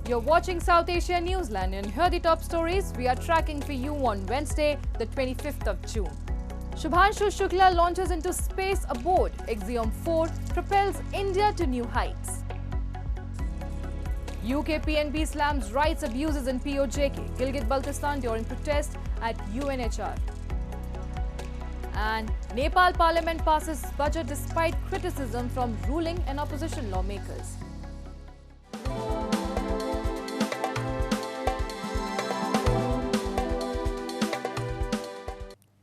You're watching South Asia Newsline, and here are the top stories we are tracking for you on Wednesday, the 25th of June. Shubhanshu Shukla launches into space aboard Axiom 4, propels India to new heights. UK PNB slams rights abuses in POJK, Gilgit-Baltistan during protest at UNHR. And Nepal Parliament passes budget despite criticism from ruling and opposition lawmakers.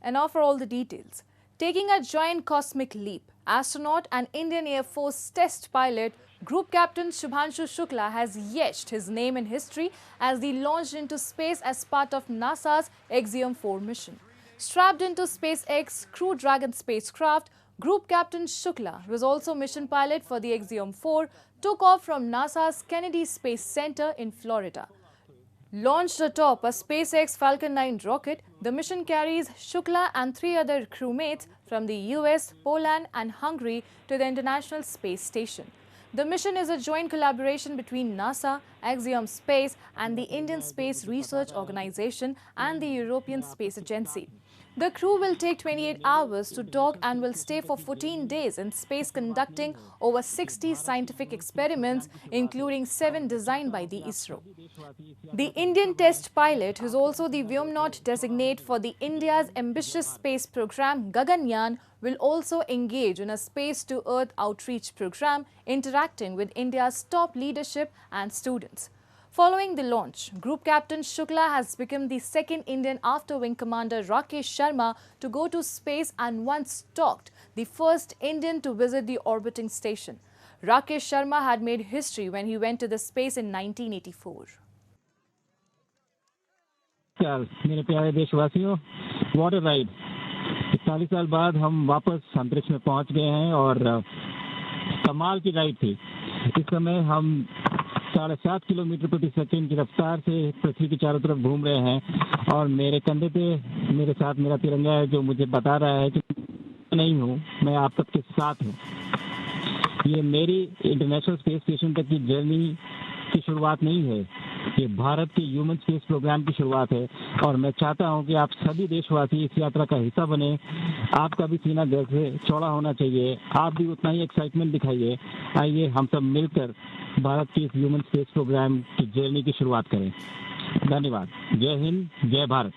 And now for all the details. Taking a giant cosmic leap, astronaut and Indian Air Force test pilot Group Captain Shubhanshu Shukla has etched his name in history as he launched into space as part of NASA's Axiom 4 mission. Strapped into SpaceX Crew Dragon spacecraft, Group Captain Shukla, who was also mission pilot for the Axiom 4, took off from NASA's Kennedy Space Center in Florida. Launched atop a SpaceX Falcon 9 rocket, the mission carries Shukla and 3 other crewmates from the US, Poland and Hungary to the International Space Station. The mission is a joint collaboration between NASA, Axiom Space and the Indian Space Research Organization and the European Space Agency. The crew will take 28 hours to dock and will stay for 14 days in space conducting over 60 scientific experiments, including 7 designed by the ISRO. The Indian test pilot, who is also the Vyomnaut designate for the India's ambitious space program Gaganyaan, will also engage in a space-to-Earth outreach program, interacting with India's top leadership and students. Following the launch, Group Captain Shukla has become the second Indian after Wing Commander Rakesh Sharma to go to space and once docked, the first Indian to visit the orbiting station. Rakesh Sharma had made history when he went to the space in 1984. मेरे प्यारे देशवासियों, what a ride! 40 साल बाद हम वापस अंतरिक्ष में पहुंच गए हैं और कमाल की राइड थी। इस समय हम 7.5 किलोमीटर प्रति सेकंड की रफ्तार से पृथ्वी के चारों तरफ घूम रहे हैं और मेरे कंधे पे मेरे साथ मेरा तिरंगा है जो मुझे बता रहा है कि नहीं हूँ, मैं आप सबके साथ हूँ। ये मेरी इंटरनेशनल स्पेस स्टेशन तक की जर्नी की शुरुआत नहीं है, ये भारत के ह्यूमन स्पेस प्रोग्राम की शुरुआत है और मैं चाहता हूं कि आप सभी देशवासी इस यात्रा का हिस्सा बने। आपका भी सीना दिल से चौड़ा होना चाहिए, आप भी उतना ही एक्साइटमेंट दिखाइए। आइए हम सब मिलकर भारत के इस ह्यूमन स्पेस प्रोग्राम की जर्नी की शुरुआत करें। धन्यवाद। जय हिंद, जय Bharat.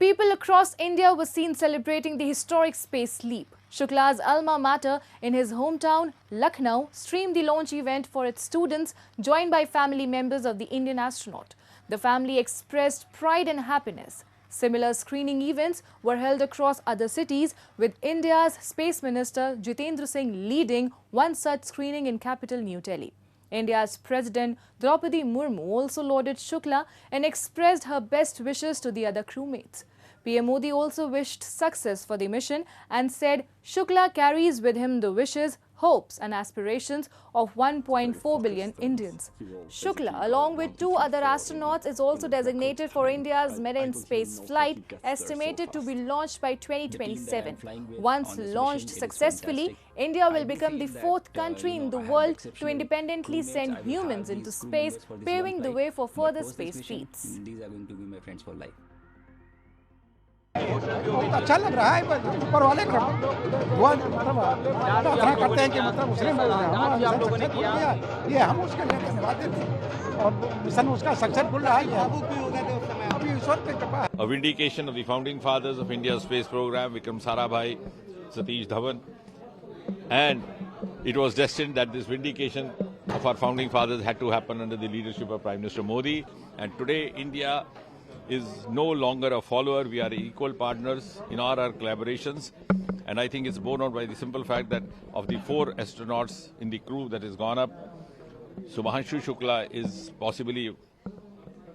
People across India were seen celebrating the historic space leap. Shukla's alma mater in his hometown, Lucknow, streamed the launch event for its students, joined by family members of the Indian astronaut. The family expressed pride and happiness. Similar screening events were held across other cities, with India's Space Minister Jitendra Singh leading one such screening in capital New Delhi. India's President Draupadi Murmu also lauded Shukla and expressed her best wishes to the other crewmates. PM Modi also wished success for the mission and said Shukla carries with him the wishes, hopes and aspirations of 1.4 billion Indians. Shukla, along with 2 other astronauts, is also designated for India's maiden space flight, estimated to be launched by 2027. Once launched successfully, India will become the 4th country in the world to independently send humans into space, paving the way for further space feats. बहुत अच्छा लग रहा है, ऊपर वाले दुआ प्रार्थना करते हैं कि मतलब उसने ये हम उसके लिए धन्यवाद देते हैं और मिशन उसका सक्सेसफुल रहा है। अभी ईश्वर की कृपा है। A vindication of the founding fathers of India's space program, Vikram Sarabhai, Satish Dhawan, and it was destined that this vindication of our founding fathers had to happen under the leadership of Prime Minister Modi. And today India is no longer a follower. We are equal partners in all our collaborations, and I think it's borne out by the simple fact that of the 4 astronauts in the crew that has gone up, Shubhanshu Shukla is possibly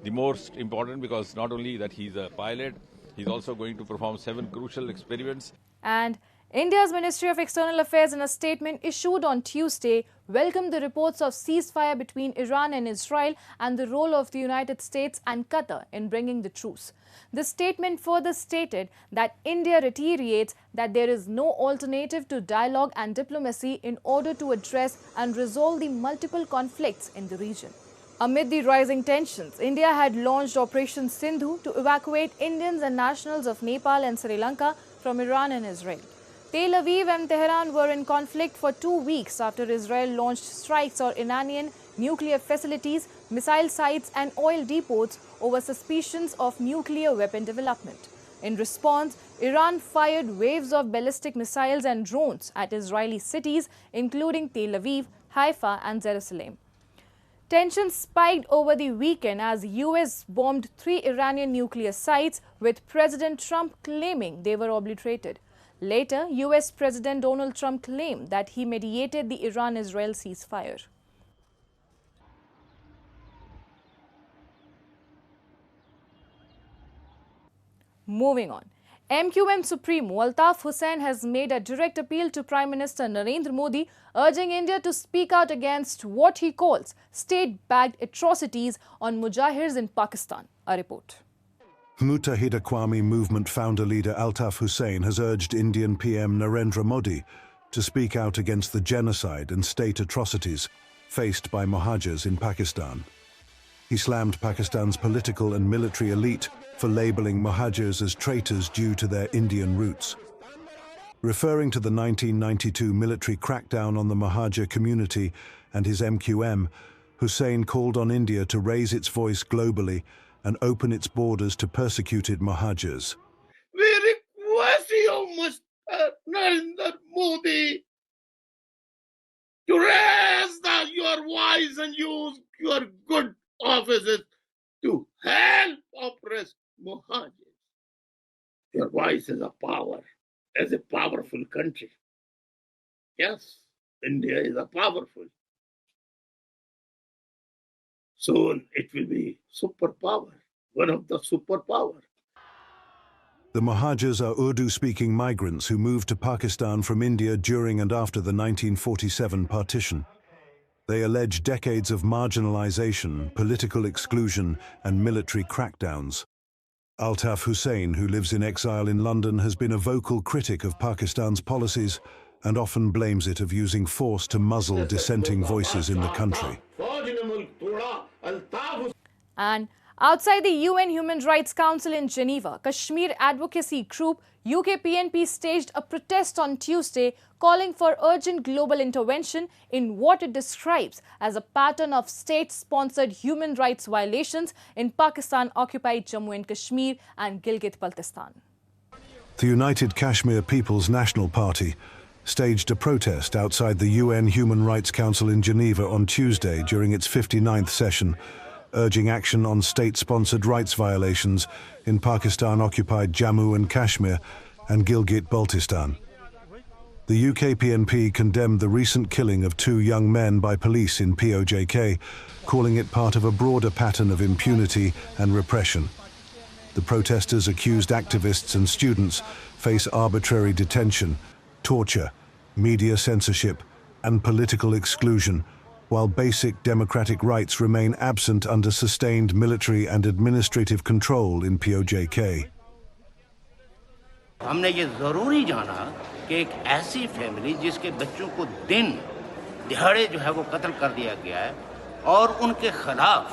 the most important, because not only that he's a pilot, he's also going to perform 7 crucial experiments. And India's Ministry of External Affairs, in a statement issued on Tuesday, welcomed the reports of ceasefire between Iran and Israel and the role of the United States and Qatar in bringing the truce. The statement further stated that India reiterates that there is no alternative to dialogue and diplomacy in order to address and resolve the multiple conflicts in the region. Amid the rising tensions, India had launched Operation Sindhu to evacuate Indians and nationals of Nepal and Sri Lanka from Iran and Israel. Tel Aviv and Tehran were in conflict for 2 weeks after Israel launched strikes on Iranian nuclear facilities, missile sites and oil depots over suspicions of nuclear weapon development. In response, Iran fired waves of ballistic missiles and drones at Israeli cities, including Tel Aviv, Haifa and Jerusalem. Tensions spiked over the weekend as US bombed 3 Iranian nuclear sites, with President Trump claiming they were obliterated. Later, US President Donald Trump claimed that he mediated the Iran-Israel ceasefire. Moving on. MQM Supremo Altaf Hussain has made a direct appeal to Prime Minister Narendra Modi, urging India to speak out against what he calls state-backed atrocities on mujahirs in Pakistan. A report. Muttahid Aqwami movement founder leader Altaf Hussain has urged Indian PM Narendra Modi to speak out against the genocide and state atrocities faced by Muhajirs in Pakistan. He slammed Pakistan's political and military elite for labeling Muhajirs as traitors due to their Indian roots. Referring to the 1992 military crackdown on the Muhajir community and his MQM, Hussain called on India to raise its voice globally and open its borders to persecuted Muhajirs. We request you, Mr. Narendra Modi, to raise your voice and use your good offices to help oppressed Muhajirs. Your voice is a power, as a powerful country. Yes, India is a powerful. Soon it will be superpower, one of the superpowers. The Muhajirs are Urdu-speaking migrants who moved to Pakistan from India during and after the 1947 partition. They allege decades of marginalization, political exclusion, and military crackdowns. Altaf Hussain, who lives in exile in London, has been a vocal critic of Pakistan's policies and often blames it of using force to muzzle dissenting voices in the country. And outside the UN Human Rights Council in Geneva, Kashmir advocacy group UKPNP staged a protest on Tuesday calling for urgent global intervention in what it describes as a pattern of state-sponsored human rights violations in Pakistan-occupied Jammu and Kashmir and Gilgit-Baltistan. The United Kashmir People's National Party staged a protest outside the UN Human Rights Council in Geneva on Tuesday during its 59th session, urging action on state-sponsored rights violations in Pakistan-occupied Jammu and Kashmir and Gilgit-Baltistan. The UKPNP condemned the recent killing of 2 young men by police in POJK, calling it part of a broader pattern of impunity and repression. The protesters accused activists and students face arbitrary detention, torture, media censorship, and political exclusion, while basic democratic rights remain absent under sustained military and administrative control in POJK. हमने ये ज़रूरी जाना कि एक ऐसी family जिसके बच्चों को दिन दिहाड़े जो है वो कत्ल कर दिया गया है और उनके खिलाफ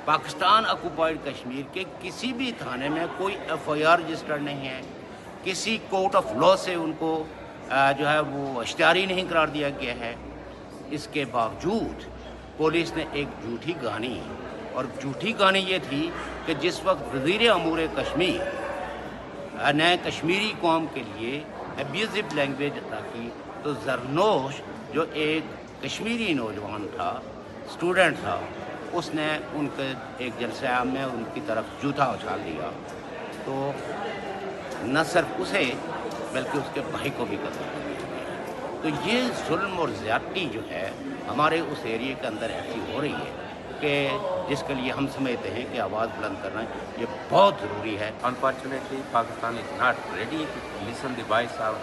पाकिस्तान ऑक्युपाइड कश्मीर के किसी भी थाने में कोई एफआईआर रजिस्टर्ड नहीं है, किसी कोर्ट ऑफ लॉ से उनको जो है वो इश्तिहारी नहीं करार दिया गया है। इसके बावजूद पुलिस ने एक झूठी कहानी, और झूठी कहानी ये थी कि जिस वक्त वज़ीर अमूर कश्मीर ने कश्मीरी कौम के लिए अब्यूजिव लैंग्वेज अदा की, तो जरनोश जो एक कश्मीरी नौजवान था, स्टूडेंट था, उसने उनके एक जलसा में उनकी तरफ जूता उछाल दिया, तो न सिर्फ उसे बल्कि उसके भाई को भी कत्ल कर दिया। तो ये जुल्म और ज़्यादती जो है हमारे उस एरिया के अंदर ऐसी हो रही है कि जिसके लिए हम समझते हैं कि आवाज़ बुलंद करना ये बहुत ज़रूरी है। Unfortunately, Pakistan is not ready to listen the voice of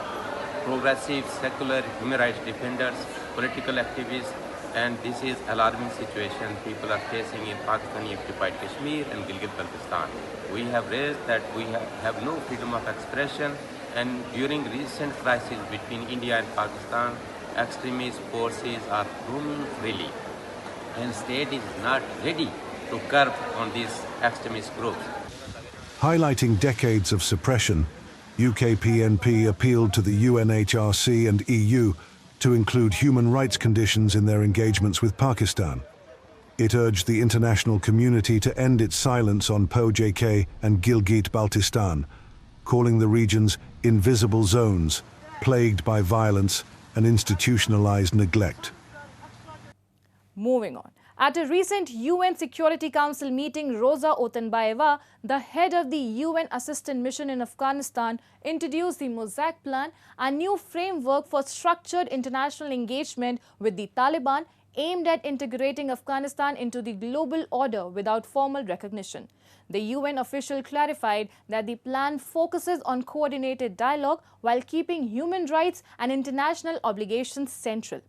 progressive, secular, human rights defenders, political activists, and this is alarming situation people are facing in Pakistani occupied Kashmir and Gilgit-Baltistan. We have raised that we have no freedom of expression, and during recent crisis between India and Pakistan, extremist forces are roaming freely, and state is not ready to curb on these extremist groups. Highlighting decades of suppression, UK PNP appealed to the UNHRC and EU to include human rights conditions in their engagements with Pakistan. It urged the international community to end its silence on POJK and Gilgit-Baltistan, calling the regions invisible zones, plagued by violence and institutionalized neglect. Moving on. At a recent UN Security Council meeting, Rosa Otunbayeva, the head of the UN Assistant Mission in Afghanistan, introduced the Mosaic Plan, a new framework for structured international engagement with the Taliban aimed at integrating Afghanistan into the global order without formal recognition. The UN official clarified that the plan focuses on coordinated dialogue while keeping human rights and international obligations central.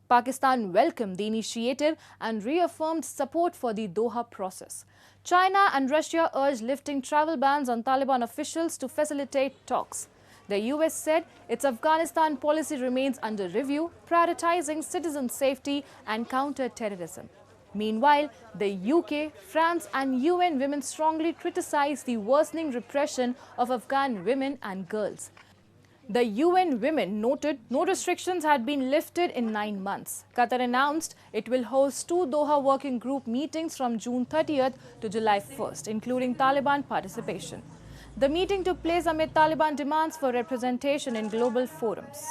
Pakistan welcomed the initiative and reaffirmed support for the Doha process. China and Russia urged lifting travel bans on Taliban officials to facilitate talks. The US said its Afghanistan policy remains under review, prioritizing citizen safety and counter-terrorism. Meanwhile, the UK, France and UN women strongly criticized the worsening repression of Afghan women and girls. The UN women noted no restrictions had been lifted in 9 months. Qatar announced it will host 2 Doha Working Group meetings from June 30th to July 1st, including Taliban participation. The meeting took place amid Taliban demands for representation in global forums.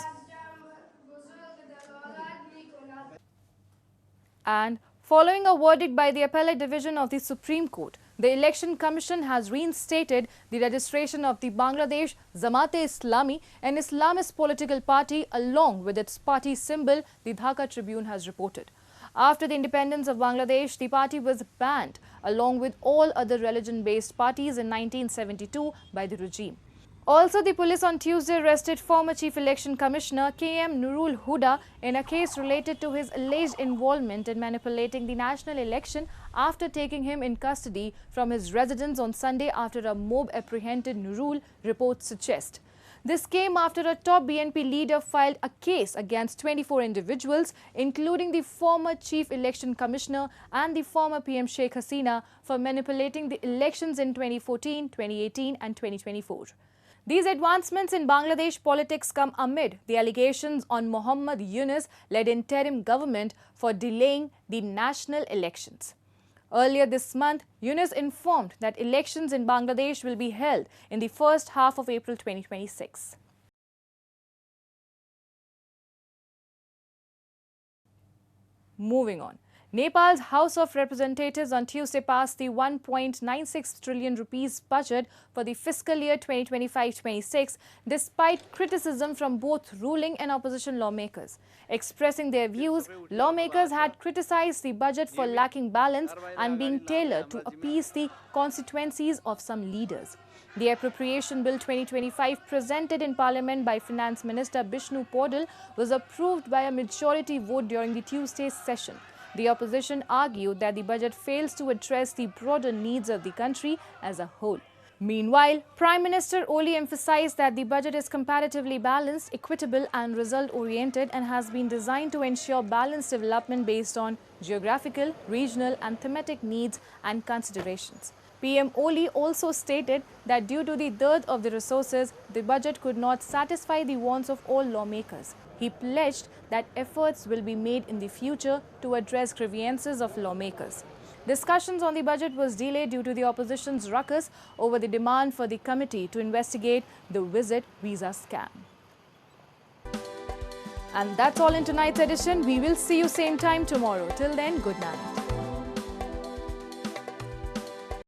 And following a verdict by the Appellate Division of the Supreme Court, the Election Commission has reinstated the registration of the Bangladesh Jamaat-e-Islami, an Islamist political party, along with its party symbol, the Dhaka Tribune has reported. After the independence of Bangladesh, the party was banned, along with all other religion-based parties in 1972 by the regime. Also, the police on Tuesday arrested former Chief Election Commissioner K.M. Nurul Huda in a case related to his alleged involvement in manipulating the national election after taking him in custody from his residence on Sunday after a mob apprehended Nurul, reports suggest. This came after a top BNP leader filed a case against 24 individuals, including the former Chief Election Commissioner and the former PM Sheikh Hasina, for manipulating the elections in 2014, 2018 and 2024. These advancements in Bangladesh politics come amid the allegations on Muhammad Yunus-led interim government for delaying the national elections. Earlier this month, Yunus informed that elections in Bangladesh will be held in the first half of April 2026. Moving on. Nepal's House of Representatives on Tuesday passed the 1.96 trillion rupees budget for the fiscal year 2025-26, despite criticism from both ruling and opposition lawmakers. Expressing their views, lawmakers had criticized the budget for lacking balance and being tailored to appease the constituencies of some leaders. The Appropriation Bill 2025 presented in Parliament by Finance Minister Bishnu Podal was approved by a majority vote during the Tuesday's session. The opposition argued that the budget fails to address the broader needs of the country as a whole. Meanwhile, Prime Minister Oli emphasized that the budget is comparatively balanced, equitable and result-oriented and has been designed to ensure balanced development based on geographical, regional and thematic needs and considerations. PM Oli also stated that due to the dearth of the resources, the budget could not satisfy the wants of all lawmakers. He pledged that efforts will be made in the future to address grievances of lawmakers. Discussions on the budget was delayed due to the opposition's ruckus over the demand for the committee to investigate the visit visa scam. And that's all in tonight's edition. We will see you same time tomorrow. Till then, good night.